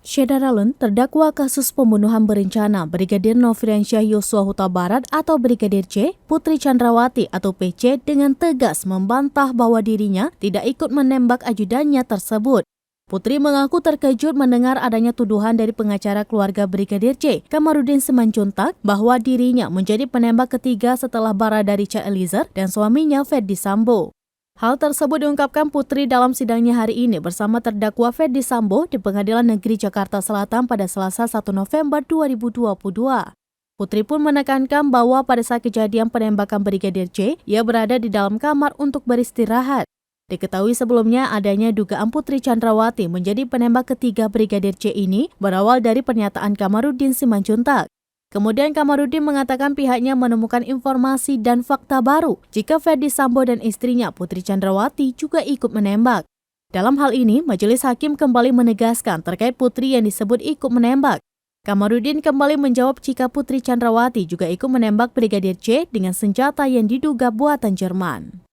Syeda Ralun terdakwa kasus pembunuhan berencana Brigadir Nofriansyah Yosua Huta Barat atau Brigadir C, Putri Chandrawati atau PC dengan tegas membantah bahwa dirinya tidak ikut menembak ajudannya tersebut. Putri mengaku terkejut mendengar adanya tuduhan dari pengacara keluarga Brigadir C, Kamarudin Simanjuntak, bahwa dirinya menjadi penembak ketiga setelah Barada Richard Eliezer dan suaminya Ferdy Sambo. Hal tersebut diungkapkan Putri dalam sidangnya hari ini bersama terdakwa Ferdy Sambo di Pengadilan Negeri Jakarta Selatan pada Selasa 1 November 2022. Putri pun menekankan bahwa pada saat kejadian penembakan Brigadir C, ia berada di dalam kamar untuk beristirahat. Diketahui sebelumnya adanya dugaan Putri Chandrawati menjadi penembak ketiga Brigadir C ini berawal dari pernyataan Kamarudin Simanjuntak. Kemudian Kamarudin mengatakan pihaknya menemukan informasi dan fakta baru jika Ferdy Sambo dan istrinya Putri Chandrawati juga ikut menembak. Dalam hal ini, Majelis Hakim kembali menegaskan terkait Putri yang disebut ikut menembak. Kamarudin kembali menjawab jika Putri Chandrawati juga ikut menembak Brigadir C dengan senjata yang diduga buatan Jerman.